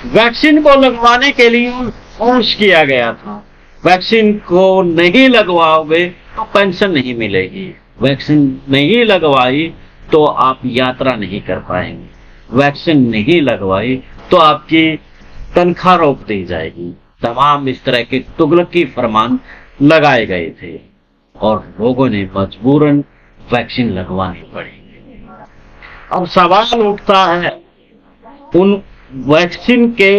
Vaccine को लगवाने के लिए फोर्स किया गया था। वैक्सीन को नहीं लगवाओगे तो पेंशन नहीं मिलेगी, वैक्सीन नहीं लगवाई तो आप यात्रा नहीं कर पाएंगे, वैक्सीन नहीं लगवाई तो आपकी तनख्वाह रोक दी जाएगी। तमाम इस तरह के तुगलकी फरमान लगाए गए थे और लोगों ने मजबूरन वैक्सीन लगवानी पड़ी। अब सवाल उठता है उन वैक्सीन के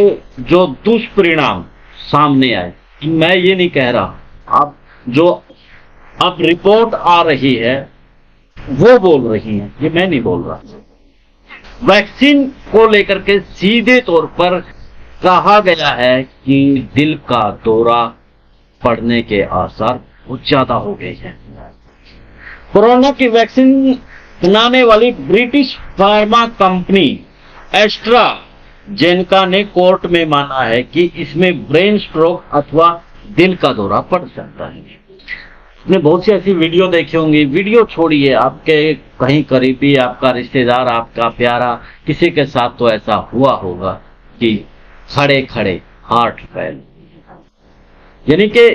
जो दुष्परिणाम सामने आए, मैं ये नहीं कह रहा, अब जो अब रिपोर्ट आ रही है वो बोल रही है, ये मैं नहीं बोल रहा। वैक्सीन को लेकर के सीधे तौर पर कहा गया है कि दिल का दौरा पड़ने के आसार बहुत ज्यादा हो गए हैं। कोरोना की वैक्सीन बनाने वाली ब्रिटिश फार्मा कंपनी एस्ट्राजेनेका ने कोर्ट में माना है कि इसमें ब्रेन स्ट्रोक अथवा दिल का दौरा पड़ सकता है। आपने बहुत सी ऐसी वीडियो देखी होंगी, वीडियो छोड़िए, आपके कहीं करीबी, आपका रिश्तेदार, आपका प्यारा, किसी के साथ तो ऐसा हुआ होगा कि खड़े खड़े हार्ट फेल, यानी कि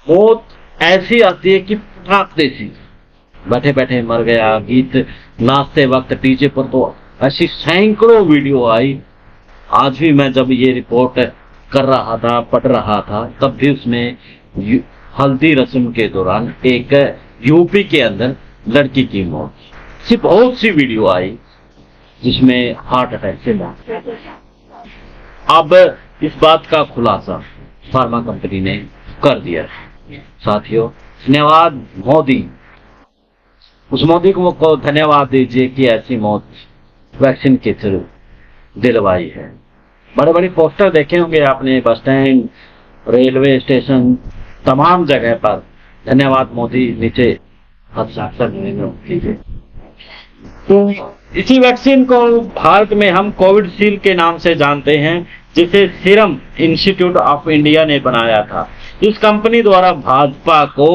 मौत ऐसी आती है कि फटाक देसी, बैठे बैठे मर गया। गीत नाचते वक्त डीजे पर तो ऐसी सैकड़ों वीडियो आई। आज भी मैं जब ये रिपोर्ट कर रहा था, पढ़ रहा था, तब भी उसमें हल्दी रस्म के दौरान एक यूपी के अंदर लड़की की मौत, ऐसी बहुत सी वीडियो आई जिसमें हार्ट अटैक से मौत। अब इस बात का खुलासा फार्मा कंपनी ने कर दिया। साथियों, धन्यवाद मोदी, उस मोदी को धन्यवाद दीजिए कि ऐसी मौत वैक्सीन के थ्रू दिलवाई है। बड़े बड़े पोस्टर देखे होंगे आपने, बस स्टैंड, रेलवे स्टेशन, तमाम जगह पर धन्यवाद मोदी नीचे हस्ताक्षर कीजिए। तो इसी वैक्सीन को भारत में हम कोविडशील्ड के नाम से जानते हैं, जिसे सीरम इंस्टीट्यूट ऑफ इंडिया ने बनाया था। इस कंपनी द्वारा भाजपा को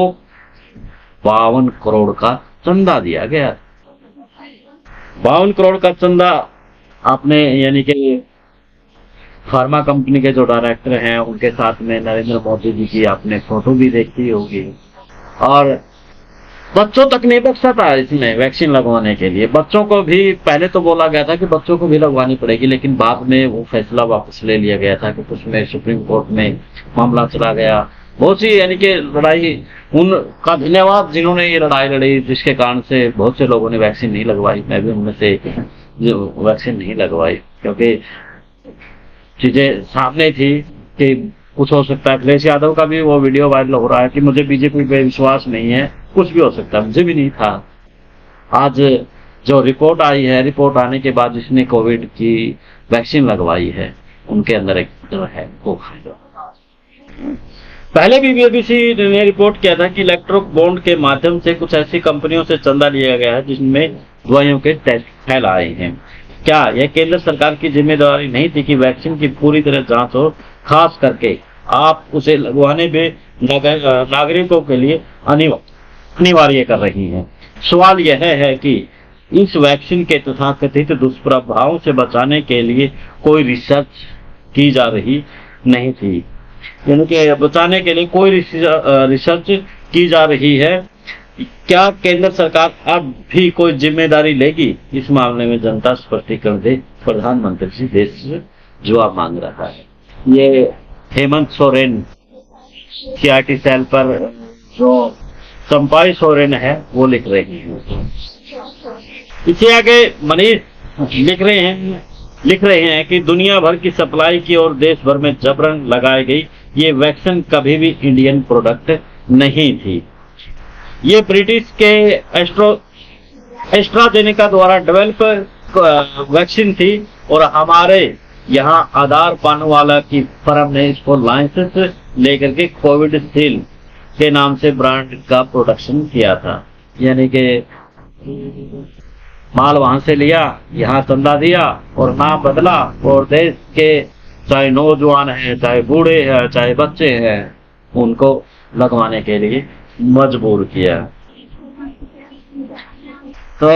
52 करोड़ का चंदा दिया गया। 52 करोड़ का चंदा आपने, यानी कि फार्मा कंपनी के जो डायरेक्टर हैं उनके साथ में नरेंद्र मोदी जी की आपने फोटो भी देखी होगी। और बच्चों तक नहीं बख्शा था इसमें वैक्सीन लगवाने के लिए। बच्चों को भी पहले तो बोला गया था कि बच्चों को भी लगवानी पड़ेगी, लेकिन बाद में वो फैसला वापस ले लिया गया था कि उसमें सुप्रीम कोर्ट में मामला चला गया। बहुत सी, यानी कि लड़ाई, उनका धन्यवाद जिन्होंने ये लड़ाई लड़ी, जिसके कारण से बहुत से लोगों ने वैक्सीन नहीं लगवाई। मैं भी उनमें से जो वैक्सीन नहीं लगवाई, क्योंकि चीजें सामने थी कि कुछ हो सकता है। अखिलेश यादव का भी वो वीडियो वायरल हो रहा है कि मुझे बीजेपी पे विश्वास नहीं है, कुछ भी हो सकता है, मुझे भी नहीं था। आज जो रिपोर्ट आई है, रिपोर्ट आने के बाद जिसने कोविड की वैक्सीन लगवाई है, उनके अंदर एक डर है वो। पहले भी बीबीसी ने रिपोर्ट किया था कि इलेक्ट्रो बॉन्ड के माध्यम से कुछ ऐसी कंपनियों से चंदा लिया गया है जिनमें दवाइयों के टेस्ट फैल आए हैं। क्या यह केंद्र सरकार की जिम्मेदारी नहीं थी कि वैक्सीन की पूरी तरह जांच हो, खास करके आप उसे लगवाने में नागरिकों के लिए अनिवार्य कर रही हैं। सवाल यह है कि इस वैक्सीन के तथाकथित दुष्प्रभावों से बचाने के लिए कोई रिसर्च की जा रही नहीं थी, यानी कि बचाने के लिए कोई रिसर्च की जा रही है। क्या केंद्र सरकार अब भी कोई जिम्मेदारी लेगी इस मामले में? जनता स्पष्टीकरण दे, प्रधानमंत्री जी देश जवाब मांग रहा है। ये हेमंत सोरेन सीआरटी सेल पर जो चंपाई सोरेन है वो लिख रहे हैं। इसे आगे मनीष लिख रहे हैं कि दुनिया भर की सप्लाई की और देश भर में जबरन लगाई गई ये वैक्सीन कभी भी इंडियन प्रोडक्ट नहीं थी। ये ब्रिटिश के एस्ट्राजेनेका द्वारा डेवलप वैक्सीन थी और हमारे यहाँ आधार पानवाला की फर्म ने इसको लाइसेंस लेकर के कोविडशील्ड के नाम से ब्रांड का प्रोडक्शन किया था। यानी कि माल वहां से लिया, यहाँ चंदा दिया और नाम बदला, और देश के चाहे नौजवान हैं, चाहे बूढ़े हैं, चाहे बच्चे हैं, उनको लगवाने के लिए मजबूर किया। तो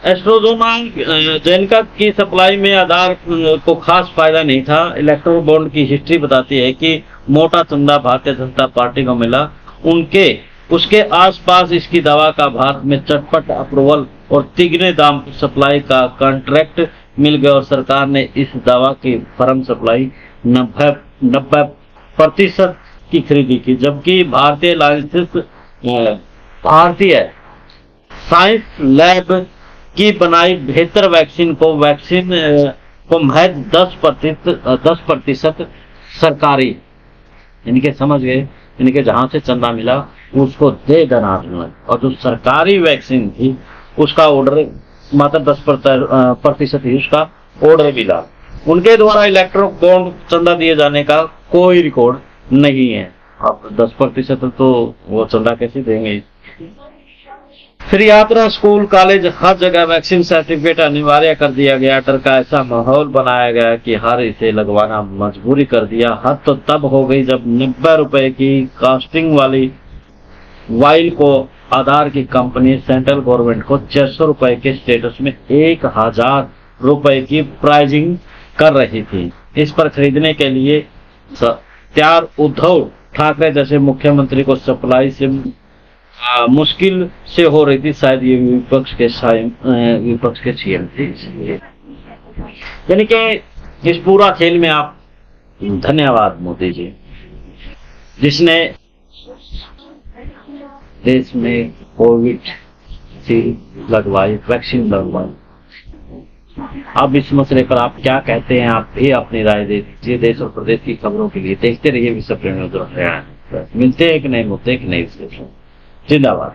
एस्ट्राजेनेका की सप्लाई में आधार को खास फायदा नहीं था। इलेक्ट्रो बॉन्ड की हिस्ट्री बताती है कि मोटा चंदा भारतीय जनता पार्टी को मिला। उसके आसपास इसकी दवा का भारत में चटपट अप्रूवल और तिगने दाम पर सप्लाई का कॉन्ट्रैक्ट मिल गया और सरकार ने इस दवा की फर्म सप्लाई 90% की खरीदी की, जबकि भारतीय साइंस लैब की बनाई बेहतर वैक्सीन को महज 10% सरकारी, इनके समझ गए, इनके जहां से चंदा मिला उसको दे देना, और जो सरकारी वैक्सीन थी उसका ऑर्डर मात्र 10% ही उसका ऑर्डर मिला। उनके द्वारा इलेक्ट्रो बॉन्ड चंदा दिए जाने का कोई रिकॉर्ड नहीं है। अब 10% तो वो चंदा कैसे देंगे। फिर यात्रा, स्कूल, कॉलेज, हर जगह वैक्सीन सर्टिफिकेट अनिवार्य कर दिया गया। डर का ऐसा माहौल बनाया गया कि हर इसे लगवाना मजबूरी कर दिया। हद तो तब हो गई जब 90 रुपए की कास्टिंग वाली वाइल को आधार की कंपनी सेंट्रल गवर्नमेंट को 600 रुपए के स्टेटस में 1000 रुपए की प्राइसिंग कर रही थी। इस पर खरीदने के लिए तैयार उद्धव ठाकरे जैसे मुख्यमंत्री को सप्लाई से मुश्किल से हो रही थी। शायद ये विपक्ष के सीएम थे, इसलिए। यानी कि इस पूरा खेल में आप धन्यवाद मोदी जी, जिसने देश में कोविड से लगवाई, वैक्सीन लगवाई। अब इस मसले पर आप क्या कहते हैं, आप भी अपनी राय दे दीजिए। देश और प्रदेश की खबरों के लिए देखते रहिए विश्व प्रेमी हरियाणा। मिलते हैं कि नहीं, मुद्दे कि नहीं, जिंदाबाद।